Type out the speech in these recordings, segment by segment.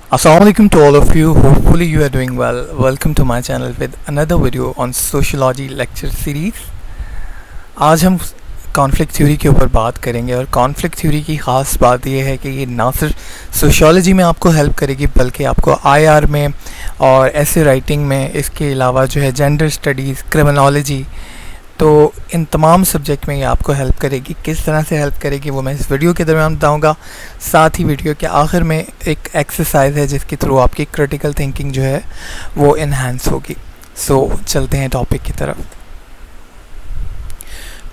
Assalamualaikum to all of you. Hopefully you are doing well. Welcome to my channel with another video on sociology lecture series. आज हम conflict theory के ऊपर बात करेंगे और conflict theory की ख़ास बात यह है कि ये ना सिर्फ सोशियोलॉजी में आपको हेल्प करेगी बल्कि आपको आईआर में और ऐसे राइटिंग में, इसके अलावा जो है जेंडर स्टडीज़, क्रिमिनोलॉजी, तो इन तमाम सब्जेक्ट में ये आपको हेल्प करेगी। किस तरह से हेल्प करेगी वो मैं इस वीडियो के दरमियान बताऊंगा। साथ ही वीडियो के आखिर में एक एक्सरसाइज है जिसके थ्रू आपकी क्रिटिकल थिंकिंग जो है वो इन्हांस होगी। सो चलते हैं टॉपिक की तरफ।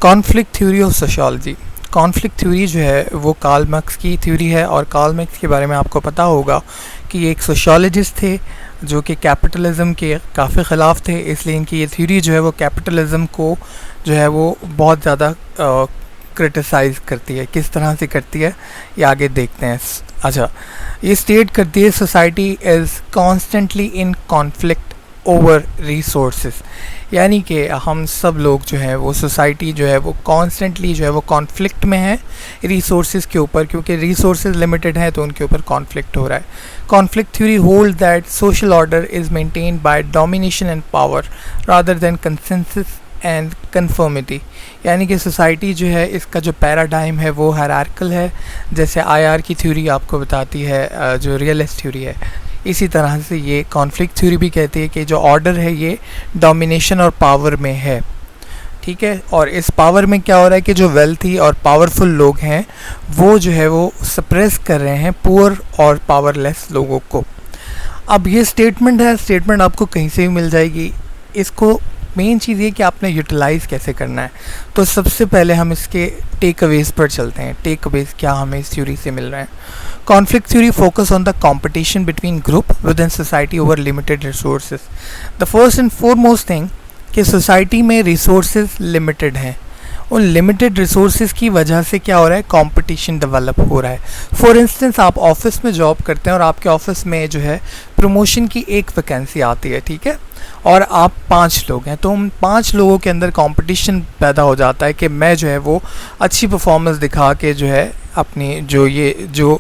Conflict theory of sociology. Conflict theory जो है वो कार्ल मार्क्स की थ्योरी है और कार्ल मार्क्स के बारे में आपको पता होगा कि ये एक सोशियोलॉजिस्ट थे जो कि कैपिटलिज़म के काफ़ी ख़िलाफ़ थे, इसलिए इनकी ये थ्योरी जो है वो कैपिटलिज़म को जो है वो बहुत ज़्यादा क्रिटिसाइज़ करती है। किस तरह से करती है ये आगे देखते हैं। अच्छा, ये स्टेट करती है society is constantly in conflict over resources, यानी कि हम सब लोग जो है वो सोसाइटी जो है वो कॉन्स्टेंटली जो है वो कॉन्फ्लिक्ट में है रिसोर्सेज के ऊपर, क्योंकि रिसोर्सेज लिमिटेड हैं तो उनके ऊपर कॉन्फ्लिक्ट हो रहा है। Conflict theory hold that social order is maintained by domination and power rather than consensus and conformity, यानी कि सोसाइटी जो है इसका जो पैराडाइम है वो हायरार्किकल है, जैसे आईआर की थ्योरी आपको बताती है जो रियलिस्ट थ्योरी है। इसी तरह से ये कॉन्फ्लिक्ट थ्योरी भी कहती है कि जो ऑर्डर है ये डोमिनेशन और पावर में है, ठीक है। और इस पावर में क्या हो रहा है कि जो वेल्थी और पावरफुल लोग हैं वो जो है वो सप्रेस कर रहे हैं पुअर और पावरलेस लोगों को। अब ये स्टेटमेंट है, स्टेटमेंट आपको कहीं से भी मिल जाएगी। इसको मेन चीज़ ये कि आपने यूटिलाइज़ कैसे करना है। तो सबसे पहले हम इसके टेक अवेज पर चलते हैं। टेक अवेज क्या हमें इस थ्योरी से मिल रहे हैं। Conflict theory focus on the competition between group with in society over limited resources. The first and foremost thing कि सोसाइटी में रिसोर्सेज लिमिटेड हैं, उन लिमिटेड रिसोर्सेज की वजह से क्या हो रहा है, कंपटीशन डेवलप हो रहा है। फॉर इंस्टेंस आप ऑफिस में जॉब करते हैं और आपके ऑफिस में जो है प्रमोशन की एक वैकेंसी आती है, ठीक है, और आप 5 लोग हैं, तो उन 5 लोगों के अंदर कंपटीशन पैदा हो जाता है कि मैं जो है वो अच्छी परफॉर्मेंस दिखा के जो है अपनी जो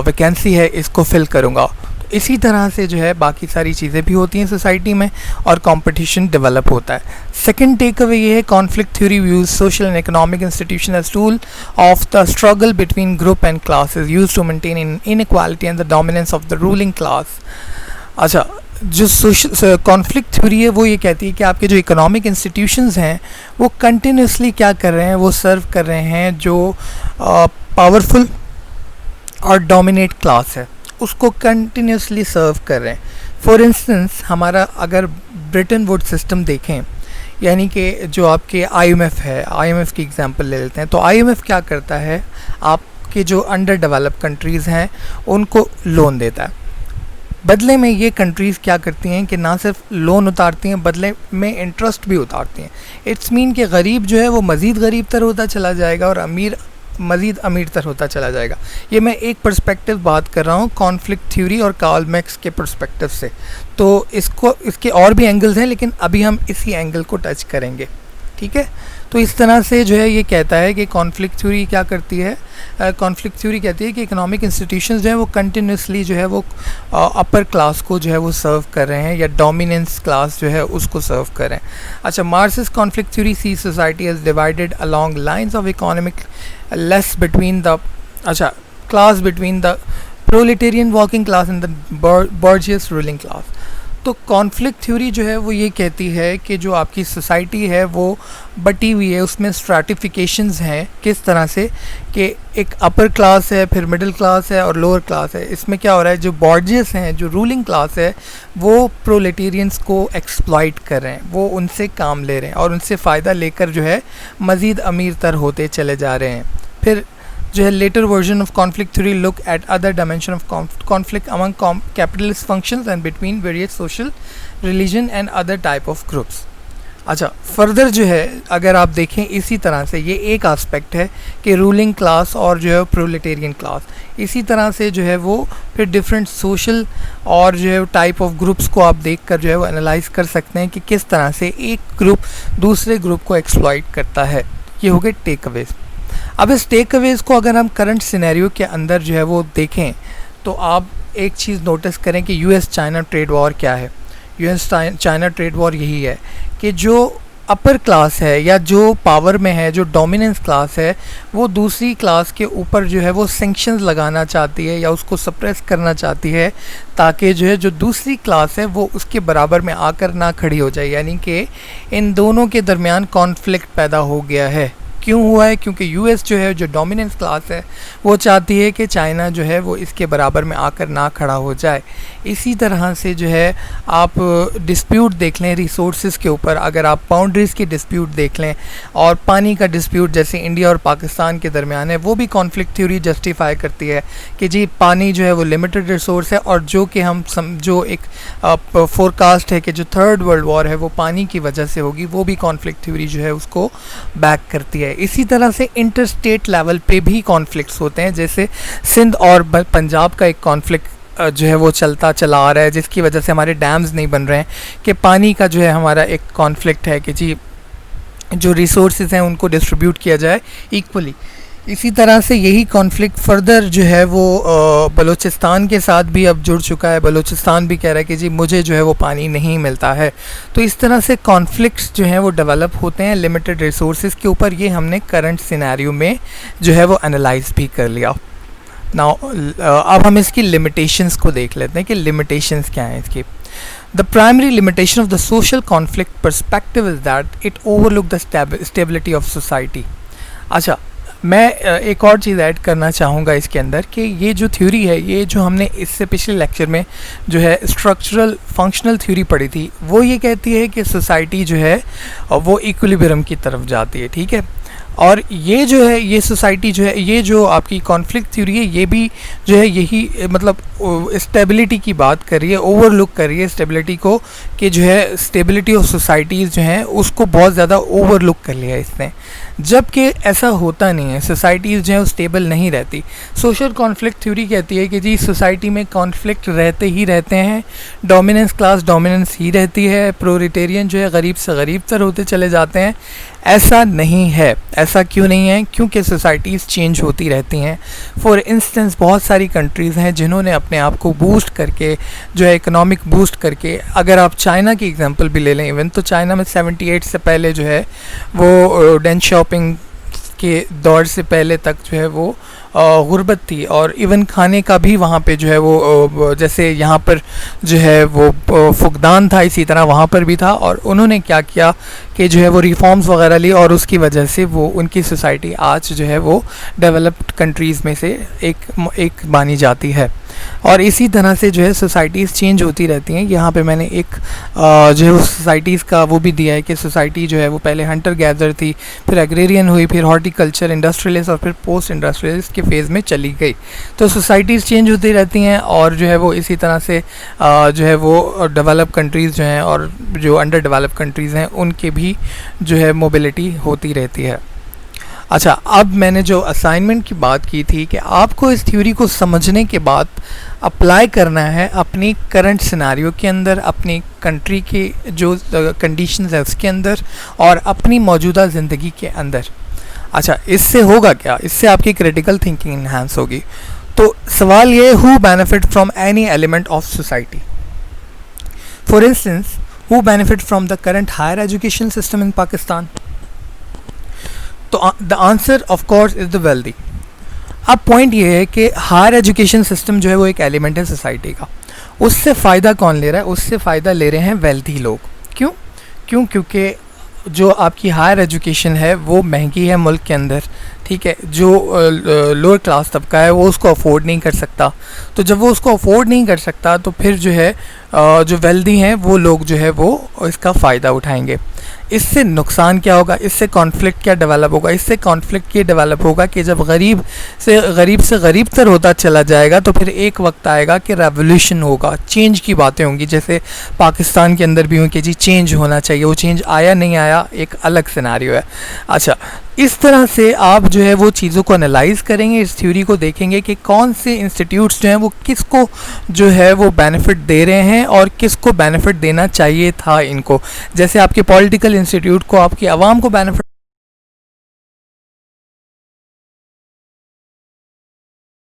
वैकेंसी है इसको फिल करूँगा। तो इसी तरह से जो है बाकी सारी चीज़ें भी होती हैं सोसाइटी में और कंपटीशन डेवलप होता है। सेकंड टेक अवे ये है, conflict theory views social and economic institution as tool of the struggle between group and classes used to maintain inequality and the dominance of the ruling class. अच्छा, जो conflict theory है वो ये कहती है कि आपके जो इकोनॉमिक इंस्टीट्यूशंस हैं वो कंटिन्यूसली क्या कर रहे हैं, वो सर्व कर रहे हैं जो पावरफुल और डोमिनेट क्लास है उसको कंटिन्यूसली सर्व कर रहे हैं। फॉर इंस्टेंस हमारा अगर ब्रिटेन वुड सिस्टम देखें, यानी कि जो आपके आईएमएफ है, आईएमएफ की एग्जांपल ले लेते हैं, तो आईएमएफ क्या करता है, आपके जो अंडर डेवलप्ड कंट्रीज़ हैं उनको लोन देता है। बदले में ये कंट्रीज़ क्या करती हैं कि ना सिर्फ लोन उतारती हैं, बदले में इंटरेस्ट भी उतारती हैं। इट्स मीन कि गरीब जो है वो मज़ीद गरीब तर होता चला जाएगा और अमीर मज़ीद अमीर तर होता चला जाएगा। ये मैं एक पर्सपेक्टिव बात कर रहा हूँ कॉन्फ्लिक्ट थ्योरी और कार्ल मार्क्स के पर्सपेक्टिव से। तो इसके और भी एंगल्स हैं लेकिन अभी हम इसी एंगल को टच करेंगे, ठीक है। तो इस तरह से जो है ये कहता है कि कॉन्फ्लिक्ट थ्योरी क्या करती है, कॉन्फ्लिक्ट थ्योरी कहती है कि इकोनॉमिक इंस्टीट्यूशंस जो है वो कंटिन्यूसली जो है वो अपर क्लास को जो है वो सर्व कर रहे हैं या डोमिनेंस क्लास जो है उसको सर्व कर रहे हैं। अच्छा, Marxist conflict theory see society is divided along lines of economic less between the class between the proletarian working class and the bourgeois ruling class. तो कॉन्फ्लिक्ट थ्योरी जो है वो ये कहती है कि जो आपकी सोसाइटी है वो बटी हुई है, उसमें स्ट्रैटिफिकेशंस हैं। किस तरह से कि एक अपर क्लास है, फिर मिडिल क्लास है और लोअर क्लास है। इसमें क्या हो रहा है, जो बॉर्जियस हैं, जो रूलिंग क्लास है, वो प्रोलेटेरियंस को एक्सप्लॉइट कर रहे हैं, वो उनसे काम ले रहे हैं और उनसे फ़ायदा लेकर जो है मज़ीद अमीर तर होते चले जा रहे हैं। फिर जो है later version of conflict theory look at other dimension of conflict among capitalist functions and between various social, religion and other type of groups. अच्छा, फर्दर जो है अगर आप देखें इसी तरह से ये एक आस्पेक्ट है कि रूलिंग क्लास और जो है प्रोलेटेरियन क्लास, इसी तरह से जो है वो फिर डिफरेंट सोशल और जो है टाइप ऑफ ग्रुप्स को आप देख कर जो है वो एनालाइज कर सकते हैं कि किस तरह से एक ग्रुप दूसरे ग्रुप को एक्सप्लॉइट करता है। ये हो गए टेक अवेज। अब इस टेक अवेज को अगर हम करंट सिनेरियो के अंदर जो है वो देखें तो आप एक चीज़ नोटिस करें कि यूएस चाइना ट्रेड वॉर क्या है। यूएस चाइना ट्रेड वॉर यही है कि जो अपर क्लास है या जो पावर में है, जो डोमिनेंस क्लास है, वो दूसरी क्लास के ऊपर जो है वो सेंक्शंस लगाना चाहती है या उसको सप्रेस करना चाहती है, ताकि जो है जो दूसरी क्लास है वो उसके बराबर में आकर ना खड़ी हो जाए। यानी कि इन दोनों के दरमियान कॉन्फ्लिक्ट पैदा हो गया है। क्यों हुआ है? क्योंकि यूएस जो है, जो डोमिनेंस क्लास है, वो चाहती है कि चाइना जो है वो इसके बराबर में आकर ना खड़ा हो जाए। इसी तरह से जो है आप डिस्प्यूट देख लें रिसोर्सेज के ऊपर, अगर आप बाउंड्रीज़ की डिस्प्यूट देख लें और पानी का डिस्प्यूट जैसे इंडिया और पाकिस्तान के दरमियान है, वो भी कॉन्फ्लिक्ट थ्योरी जस्टिफाई करती है कि जी पानी जो है वो लिमिटेड रिसोर्स है और जो कि हम जो एक फोरकास्ट है कि जो थर्ड वर्ल्ड वॉर है वो पानी की वजह से होगी, वो भी कॉन्फ्लिक्ट थ्योरी जो है उसको बैक करती है। इसी तरह से इंटरस्टेट लेवल पे भी कॉन्फ्लिक्ट्स होते हैं, जैसे सिंध और पंजाब का एक कॉन्फ्लिक्ट जो है वो चलता चला आ रहा है, जिसकी वजह से हमारे डैम्स नहीं बन रहे हैं, कि पानी का जो है हमारा एक कॉन्फ्लिक्ट है कि जी जो रिसोर्सेज हैं उनको डिस्ट्रीब्यूट किया जाए इक्वली। इसी तरह से यही कॉन्फ्लिक्ट फर्दर जो है वो बलूचिस्तान के साथ भी अब जुड़ चुका है। बलूचिस्तान भी कह रहा है कि जी मुझे जो है वो पानी नहीं मिलता है। तो इस तरह से कॉन्फ्लिक्ट्स जो हैं वो डेवलप होते हैं लिमिटेड रिसोर्सेज के ऊपर। ये हमने करंट सिनेरियो में जो है वो एनालाइज भी कर लिया। नाउ अब हम इसकी लिमिटेशंस को देख लेते हैं कि लिमिटेशंस क्या हैं इसकी। The primary limitation of the social conflict perspective is that it overlook the stability of society। अच्छा, मैं एक और चीज़ ऐड करना चाहूँगा इसके अंदर कि ये जो थ्योरी है, ये जो हमने इससे पिछले लेक्चर में जो है स्ट्रक्चरल फंक्शनल थ्योरी पढ़ी थी, वो ये कहती है कि सोसाइटी जो है वो इक्विलिब्रियम की तरफ जाती है, ठीक है। और ये जो है ये सोसाइटी जो है, ये जो आपकी कॉन्फ्लिक्ट थ्योरी है, ये भी जो है यही मतलब स्टेबिलिटी की बात कर रही है, ओवरलुक कर रही है स्टेबिलिटी को, कि जो है स्टेबिलिटी ऑफ सोसाइटीज़ जो हैं उसको बहुत ज़्यादा ओवरलुक कर लिया इसने, जबकि ऐसा होता नहीं है। सोसाइटीज़ जो है वो स्टेबल नहीं रहती। सोशल कॉन्फ्लिक्ट थ्योरी कहती है कि जी सोसाइटी में कॉन्फ्लिक्ट रहते ही रहते हैं, डोमिनेंस क्लास डोमिनेंस ही रहती है, प्रोलेटेरियन जो है गरीब से गरीब तर होते चले जाते हैं। ऐसा नहीं है। ऐसा क्यों नहीं है? क्योंकि सोसाइटीज़ चेंज होती रहती हैं। फॉर इंस्टेंस बहुत सारी कंट्रीज़ हैं जिन्होंने अपने आप को बूस्ट करके जो है इकोनॉमिक बूस्ट करके, अगर आप चाइना की एग्जांपल भी ले लें, इवन तो चाइना में 78 से पहले जो है वो डेन शॉपिंग के दौर से पहले तक जो है वो गुर्बत थी, और इवन खाने का भी वहाँ पे जो है वो जैसे यहाँ पर जो है वो फुकदान था, इसी तरह वहाँ पर भी था। और उन्होंने क्या किया कि जो है वो रिफॉर्म्स वगैरह ली, और उसकी वजह से वो उनकी सोसाइटी आज जो है वो डेवलप्ड कंट्रीज़ में से एक मानी जाती है। और इसी तरह से जो है सोसाइटीज़ चेंज होती रहती हैं। यहाँ पे मैंने एक जो है वो सोसाइटीज़ का वो भी दिया है कि सोसाइटी जो है वो पहले हंटर गैदर थी, फिर एग्रेरियन हुई, फिर हॉर्टिकल्चर, इंडस्ट्रियलिस्ट और फिर पोस्ट इंडस्ट्रियलिस्ट के फेज़ में चली गई। तो सोसाइटीज़ चेंज होती रहती हैं, और जो है वो इसी तरह से जो है वो डेवलप कंट्रीज़ जो हैं और जो अंडर डेवलप कंट्रीज़ हैं उनके भी जो है मोबिलिटी होती रहती है। अच्छा, अब मैंने जो असाइनमेंट की बात की थी कि आपको इस थ्योरी को समझने के बाद अप्लाई करना है अपनी करंट सिनेरियो के अंदर, अपनी कंट्री के जो कंडीशंस है उसके अंदर, और अपनी मौजूदा ज़िंदगी के अंदर। अच्छा, इससे होगा क्या? इससे आपकी क्रिटिकल थिंकिंग इन्हांस होगी। तो सवाल ये, who benefit from any element of society? For instance, who benefit from the current higher education system in Pakistan? तो the answer of course is the wealthy. अब पॉइंट ये है कि हायर एजुकेशन सिस्टम जो है वो एक एलिमेंट है सोसाइटी का। उससे फ़ायदा कौन ले रहा है? उससे फ़ायदा ले रहे हैं वेल्दी लोग। क्योंकि जो आपकी हायर एजुकेशन है वो महंगी है मुल्क के अंदर, ठीक है। जो लोअर क्लास तबका है वो उसको अफोर्ड नहीं कर सकता। तो जब वो उसको अफोर्ड नहीं कर सकता तो फिर जो है जो वेल्दी हैं वो लोग जो है वो इसका फ़ायदा उठाएंगे। इससे नुकसान क्या होगा? इससे कॉन्फ्लिक्ट क्या डेवलप होगा? इससे कॉन्फ्लिक्ट ये डेवलप होगा कि जब गरीब से गरीब तर होता चला जाएगा तो फिर एक वक्त आएगा कि रेवोल्यूशन होगा, चेंज की बातें होंगी, जैसे पाकिस्तान के अंदर भी हुई कि जी चेंज होना चाहिए। वो चेंज आया नहीं आया एक अलग सिनेरियो है। अच्छा, इस तरह से आप जो है वो चीज़ों को एनालाइज करेंगे, इस थ्योरी को देखेंगे कि कौन से इंस्टीट्यूट्स जो हैं वो किसको जो है वो बेनिफिट दे रहे हैं और किसको बेनिफिट देना चाहिए था इनको। जैसे आपके पॉलिटिकल इंस्टीट्यूट को आपकी आवाम को बेनिफिट